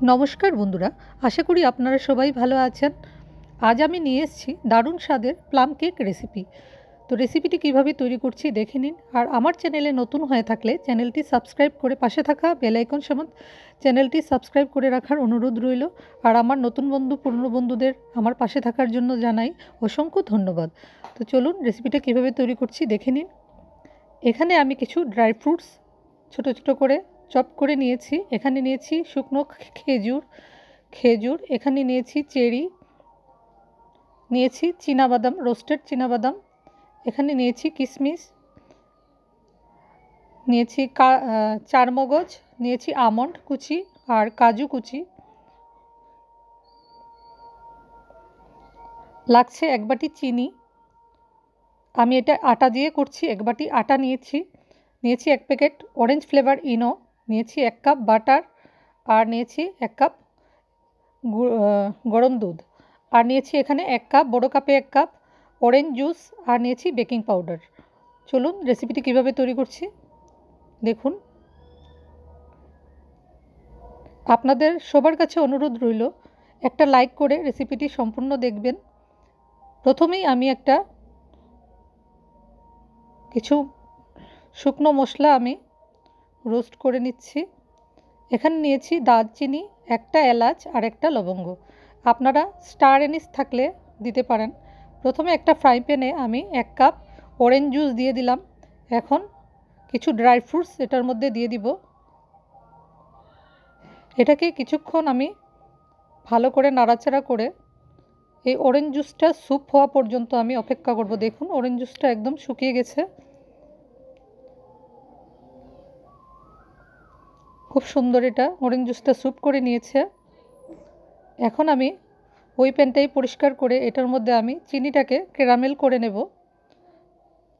নমস্কার বন্ধুরা, আশা করি আপনারা সবাই ভালো আছেন। আজ আমি নিয়ে এসেছি দারুণ স্বাদের প্লাম কেক রেসিপি। তো রেসিপিটি কিভাবে তৈরি করছি দেখে নিন। আর আমার চ্যানেলে নতুন হয়ে থাকলে চ্যানেলটি সাবস্ক্রাইব করে পাশে থাকা বেল আইকন সমেত চ্যানেলটি সাবস্ক্রাইব করে রাখার অনুরোধ রইল। আর আমার নতুন বন্ধু পুরনো বন্ধুদের আমার পাশে থাকার জন্য জানাই অসংখ্য ধন্যবাদ। তো চলুন রেসিপিটা কিভাবে তৈরি করছি দেখে নিন। এখানে আমি কিছু ড্রাই ফ্রুটস ছোট ছোট করে চপ করে নিয়েছি। এখানে নিয়েছি শুকনো খেজুর, এখানে নিয়েছি চেরি, নিয়েছি চীনাবাদাম, রোস্টেড চীনাবাদাম, এখানে নিয়েছি কিশমিশ, নিয়েছি চারমগজ, নিয়েছি আমন্ড কুচি আর কাজু কুচি, লাগছে এক বাটি চিনি। আমি এটা আটা দিয়ে করছি। এক বাটি আটা নিয়েছি, এক প্যাকেট অরেঞ্জ ফ্লেভার ইনো, নিয়েছি 1 কাপ বাটার, আর নিয়েছি 1 কাপ গরম দুধ, আর নিয়েছি এখানে 1 কাপ, বড় কাপে 1 কাপ অরেঞ্জ জুস, আর নিয়েছি বেকিং পাউডার। চলুন রেসিপিটি কিভাবে তৈরি করছি দেখুন। আপনাদের সবার কাছে অনুরোধ রইল একটা লাইক করে রেসিপিটি সম্পূর্ণ দেখবেন। প্রথমেই আমি কিছু শুকনো মশলা আমি রোস্ট করে নিচ্ছি। এখানে নিয়েছি দারচিনি, একটা এলাচ আর একটা লবঙ্গ। আপনারা স্টার এনিস থাকলে দিতে পারেন। প্রথমে একটা ফ্রাই প্যানে আমি 1 কাপ অরেঞ্জ জুস দিয়ে দিলাম। এখন কিছু ড্রাই ফ্রুটস এটার মধ্যে দিয়ে দিব। এটাকে কিছুক্ষণ আমি ভালো করে নাড়াচাড়া করে এই অরেঞ্জ জুসটা স্যুপ হওয়া পর্যন্ত আমি অপেক্ষা করব। দেখুন অরেঞ্জ জুসটা একদম শুকিয়ে গেছে, খুব সুন্দর এটা অরেঞ্জ জুসটা স্যুপ করে নিয়েছে। এখন আমি ওই প্যানটাই পরিষ্কার করে এটার মধ্যে আমি চিনিটাকে ক্যারামেল করে নেব।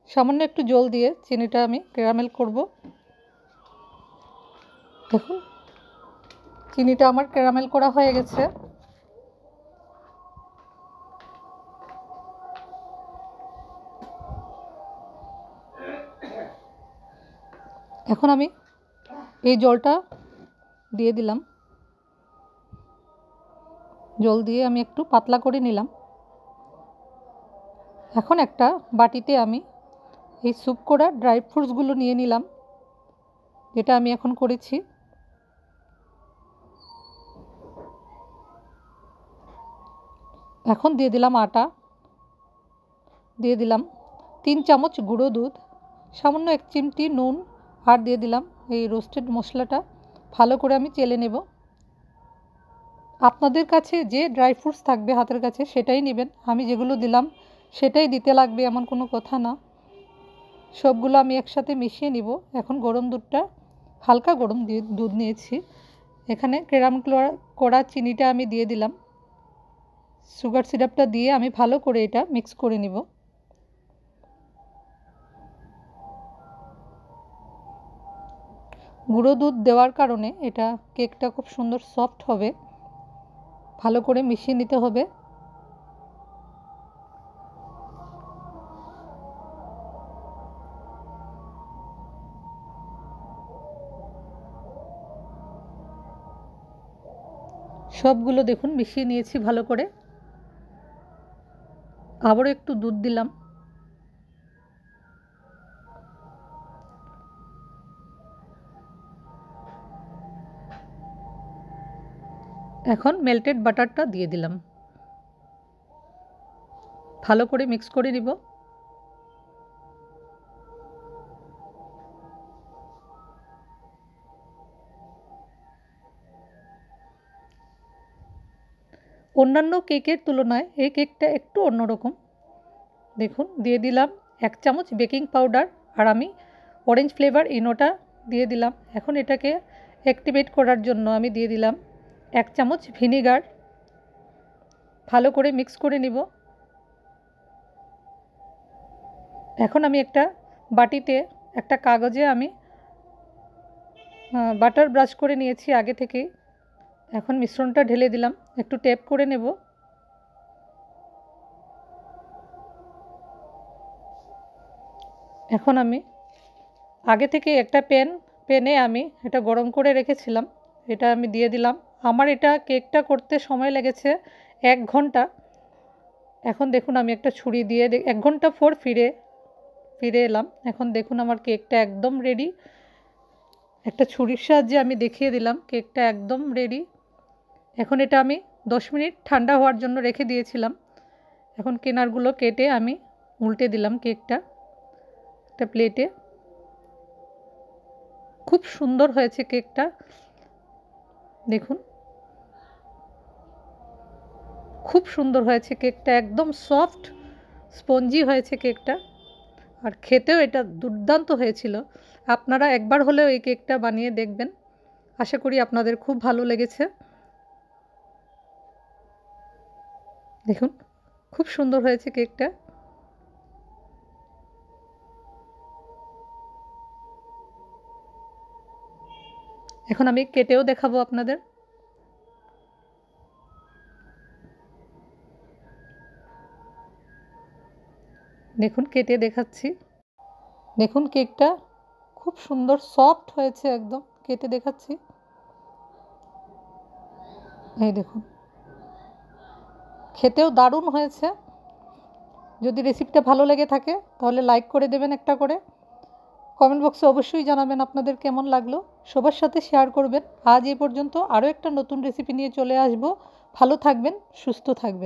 সামান্য একটু জল দিয়ে চিনিটা আমি ক্যারামেল করব। দেখুন চিনিটা আমার ক্যারামেল করা হয়ে গেছে। এখন আমি এই জলটা দিয়ে দিলাম। জল দিয়ে আমি একটু পাতলা করে নিলাম। এখন একটা বাটিতে আমি এই স্যুপ করা ড্রাই ফ্রুটসগুলো নিয়ে নিলাম, যেটা আমি এখন করেছি। এখন দিয়ে দিলাম আটা, দিয়ে দিলাম 3 চামচ গুঁড়ো দুধ, সামান্য 1 চিমটি নুন, আর দিয়ে দিলাম এই রোস্টেড মশলাটা। ভালো করে আমি চেলে নেব। আপনাদের কাছে যে ড্রাই ফ্রুটস থাকবে হাতের কাছে সেটাই নেবেন। আমি যেগুলো দিলাম সেটাই দিতে লাগবে এমন কোনো কথা না। সবগুলো আমি একসাথে মিশিয়ে নিব। এখন গরম দুধটা, হালকা গরম দুধ নিয়েছি। এখানে ক্যারামেল করা চিনিটা আমি দিয়ে দিলাম। সুগার সিরাপটা দিয়ে আমি ভালো করে এটা মিক্স করে নিব। গুঁড়ো দুধ দেওয়ার কারণে এটা কেকটা খুব সুন্দর সফট হবে। ভালো করে মিশিয়ে নিতে হবে। সবগুলো দেখুন মিশিয়ে নিয়েছি ভালো করে। আবারও একটু দুধ দিলাম। এখন মেল্টেড বাটারটা দিয়ে দিলাম। ভালো করে মিক্স করে নিব। অন্যান্য কেকের তুলনায় এই কেকটা একটু অন্যরকম। দেখুন দিয়ে দিলাম 1 চামচ বেকিং পাউডার, আর আমি অরেঞ্জ ফ্লেভার ইনোটা দিয়ে দিলাম। এখন এটাকে অ্যাক্টিভেট করার জন্য আমি দিয়ে দিলাম 1 চামচ ভিনিগার। ভালো করে মিক্স করে নিব। এখন আমি একটা বাটিতে একটা কাগজে আমি বাটার ব্রাশ করে নিয়েছি আগে থেকেই। এখন মিশ্রণটা ঢেলে দিলাম, একটু ট্যাপ করে নেব। এখন আমি আগে থেকে একটা প্যানে আমি এটা গরম করে রেখেছিলাম, এটা আমি দিয়ে দিলাম আমার এটা কেকটা করতে সময় লেগেছে 1 ঘন্টা। এখন দেখুন আমি একটা ছুরি দিয়ে 1 ঘন্টা পর ফিরে এলাম। এখন দেখুন আমার কেকটা একদম রেডি। একটা ছুরির সাহায্যে আমি দেখিয়ে দিলাম কেকটা একদম রেডি। এখন এটা আমি 10 মিনিট ঠান্ডা হওয়ার জন্য রেখে দিয়েছিলাম। এখন কিনারগুলো কেটে আমি উল্টে দিলাম কেকটা একটা প্লেটে। খুব সুন্দর হয়েছে কেকটা, দেখুন খুব সুন্দর হয়েছে কেকটা, একদম সফট স্পঞ্জি হয়েছে কেকটা, আর খেতেও এটা দুর্দান্ত হয়েছিল। আপনারা একবার হলেও এই কেকটা বানিয়ে দেখবেন, আশা করি আপনাদের খুব ভালো লেগেছে। দেখুন খুব সুন্দর হয়েছে কেকটা। এখন আমি কেটেও দেখাবো আপনাদের। দেখুন কেটে দেখাচ্ছি। দেখুন কেকটা খুব সুন্দর সফট হয়েছে, একদম কেটে দেখাচ্ছি। এই দেখুন খেতেও দারুণ হয়েছে। যদি রেসিপিটা ভালো লেগে থাকে তাহলে লাইক করে দেবেন একটা করে। কমেন্ট বক্সে অবশ্যই জানাবেন আপনাদের কেমন লাগলো, সবার সাথে শেয়ার করবেন। আজ এই পর্যন্ত, আরও একটা নতুন রেসিপি নিয়ে চলে আসব। ভালো থাকবেন, সুস্থ থাকবেন।